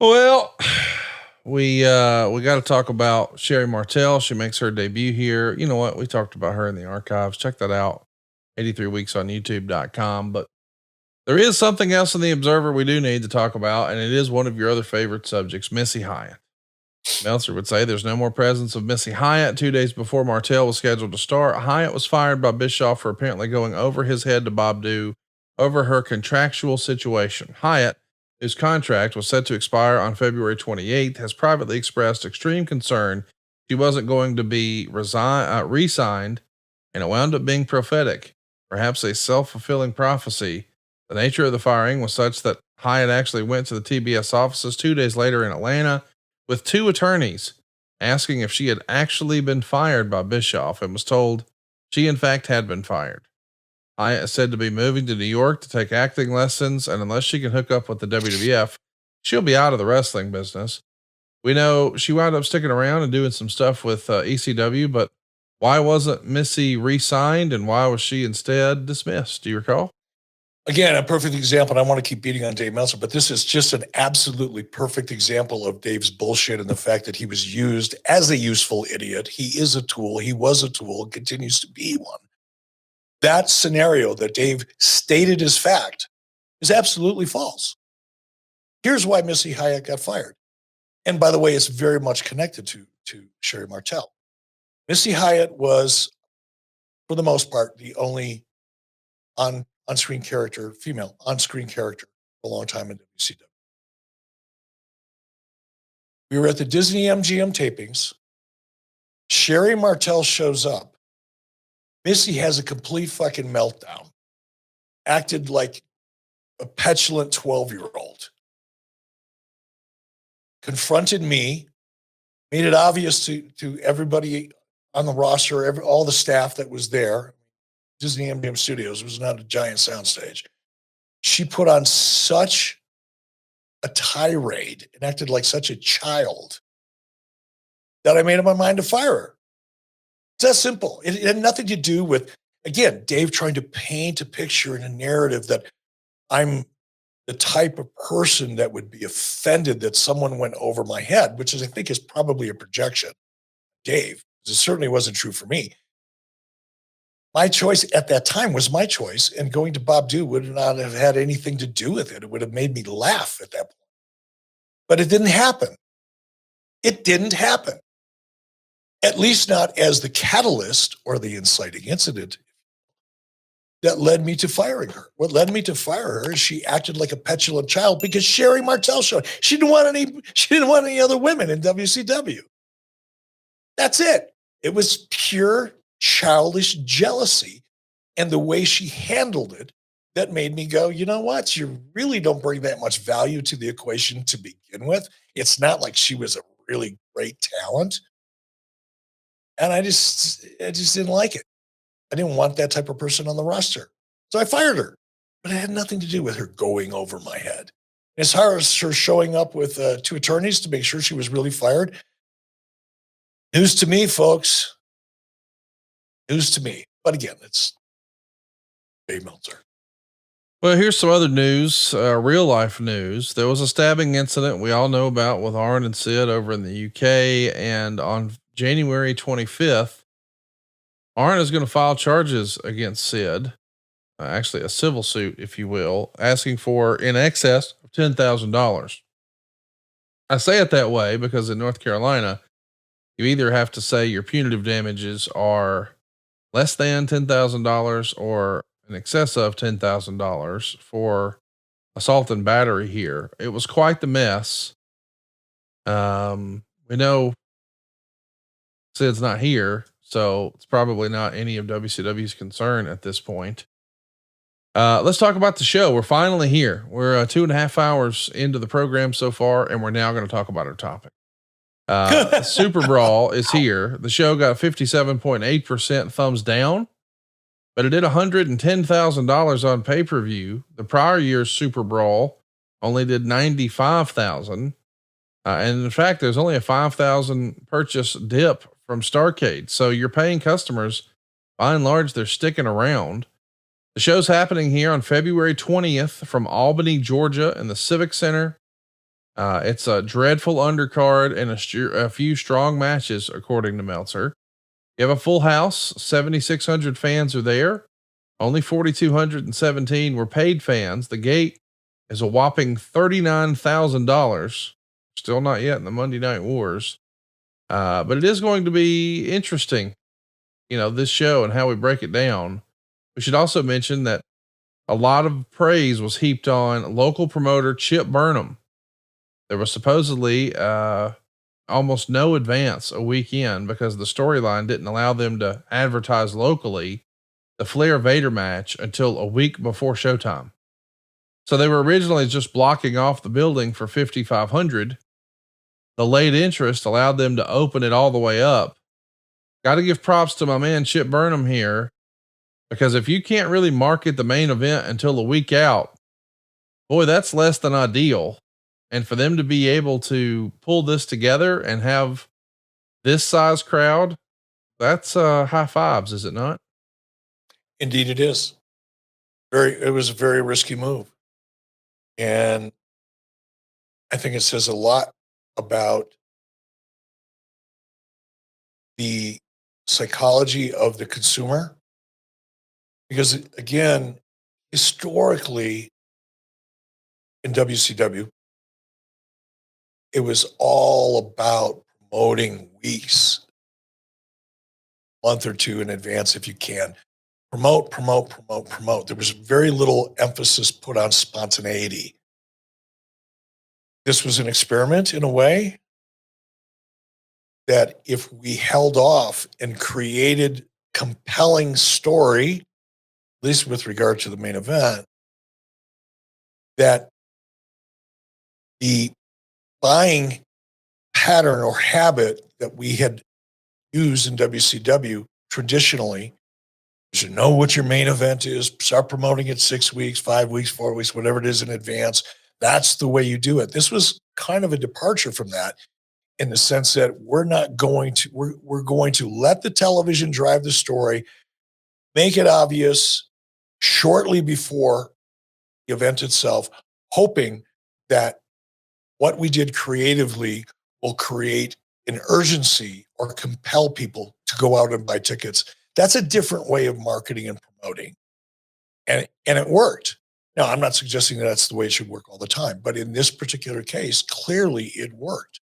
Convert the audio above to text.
Well, we got to talk about Sherri Martel. She makes her debut here. You know what? We talked about her in the archives. Check that out. 83 weeks on youtube.com. But there is something else in the Observer we do need to talk about, and it is one of your other favorite subjects, Missy Hyatt. Meltzer would say there's no more presence of Missy Hyatt. 2 days before Martel was scheduled to start, Hyatt was fired by Bischoff for apparently going over his head to Bob Dew over her contractual situation. Hyatt, whose contract was set to expire on February 28th, has privately expressed extreme concern she wasn't going to be re-signed, and it wound up being prophetic, perhaps a self-fulfilling prophecy. The nature of the firing was such that Hyatt actually went to the TBS offices 2 days later in Atlanta with two attorneys asking if she had actually been fired by Bischoff, and was told she in fact had been fired. Hyatt is said to be moving to New York to take acting lessons, and unless she can hook up with the WWF, she'll be out of the wrestling business. We know she wound up sticking around and doing some stuff with ECW, but why wasn't Missy re-signed, and why was she instead dismissed? Do you recall? Again, a perfect example, and I want to keep beating on Dave Meltzer, but this is just an absolutely perfect example of Dave's bullshit and the fact that he was used as a useful idiot. He is a tool. He was a tool, continues to be one. That scenario that Dave stated as fact is absolutely false. Here's why Missy Hyatt got fired. And by the way, it's very much connected to Sherri Martel. Missy Hyatt was, for the most part, the only on-screen character, female on-screen character for a long time in WCW. We were at the Disney MGM tapings. Sherri Martel shows up. Missy has a complete fucking meltdown, acted like a petulant 12-year-old, confronted me, made it obvious to everybody on the roster, all the staff that was there. Disney MGM Studios was not a giant soundstage. She put on such a tirade and acted like such a child that I made up my mind to fire her. It's that simple. It had nothing to do with, again, Dave trying to paint a picture and a narrative that I'm the type of person that would be offended that someone went over my head, which is, I think, is probably a projection. Dave, it certainly wasn't true for me. My choice at that time was my choice, and going to Bob Dew would not have had anything to do with it. It would have made me laugh at that point. But it didn't happen. It didn't happen. At least not as the catalyst or the inciting incident that led me to firing her. What led me to fire her is she acted like a petulant child because Sherri Martel showed. She didn't want any other women in WCW. That's it. It was pure childish jealousy, and the way she handled it that made me go, you know what? You really don't bring that much value to the equation to begin with. It's not like she was a really great talent. And I just didn't like it. I didn't want that type of person on the roster. So I fired her, but it had nothing to do with her going over my head. As far as her showing up with two attorneys to make sure she was really fired, news to me, folks. News to me. But again, it's Dave Meltzer. Well, here's some other news, real life news. There was a stabbing incident we all know about with Arn and Sid over in the UK. And on January 25th, Arn is going to file charges against Sid, actually a civil suit, if you will, asking for in excess of $10,000. I say it that way because in North Carolina, you either have to say your punitive damages are less than $10,000 or in excess of $10,000 for assault and battery here. It was quite the mess. We know Sid's not here, so it's probably not any of WCW's concern at this point. Let's talk about the show. We're finally here. We're 2.5 hours into the program so far, and we're now going to talk about our topic. SuperBrawl is here. The show got 57.8% thumbs down, but it did $110,000 on pay-per-view. The prior year's SuperBrawl only did 95,000. And in fact, there's only a 5,000 purchase dip from Starrcade. So you're paying customers, by and large, they're sticking around. The show's happening here on February 20th from Albany, Georgia in the Civic Center. It's a dreadful undercard and a few strong matches, according to Meltzer. You have a full house, 7,600 fans are there. Only 4,217 were paid fans. The gate is a whopping $39,000. Still not yet in the Monday Night Wars. But it is going to be interesting, this show and how we break it down. We should also mention that a lot of praise was heaped on local promoter Chip Burnham. There was supposedly almost no advance a week in because the storyline didn't allow them to advertise locally the Flair Vader match until a week before showtime. So they were originally just blocking off the building for 5,500. The late interest allowed them to open it all the way up. Got to give props to my man Chip Burnham here, because if you can't really market the main event until a week out, boy, that's less than ideal. And for them to be able to pull this together and have this size crowd, that's high fives, is it not? Indeed it is. It was a very risky move. And I think it says a lot about the psychology of the consumer. Because again, historically in WCW, it was all about promoting weeks, month or two in advance if you can. Promote. There was very little emphasis put on spontaneity. This was an experiment in a way that if we held off and created compelling story, at least with regard to the main event, that the buying pattern or habit that we had used in WCW traditionally, you should know what your main event is, start promoting it 6 weeks, 5 weeks, 4 weeks, whatever it is in advance. That's the way you do it. This was kind of a departure from that in the sense that we're going to let the television drive the story, make it obvious shortly before the event itself, hoping that what we did creatively will create an urgency or compel people to go out and buy tickets. That's a different way of marketing and promoting. And it worked. Now, I'm not suggesting that that's the way it should work all the time, but in this particular case, clearly it worked.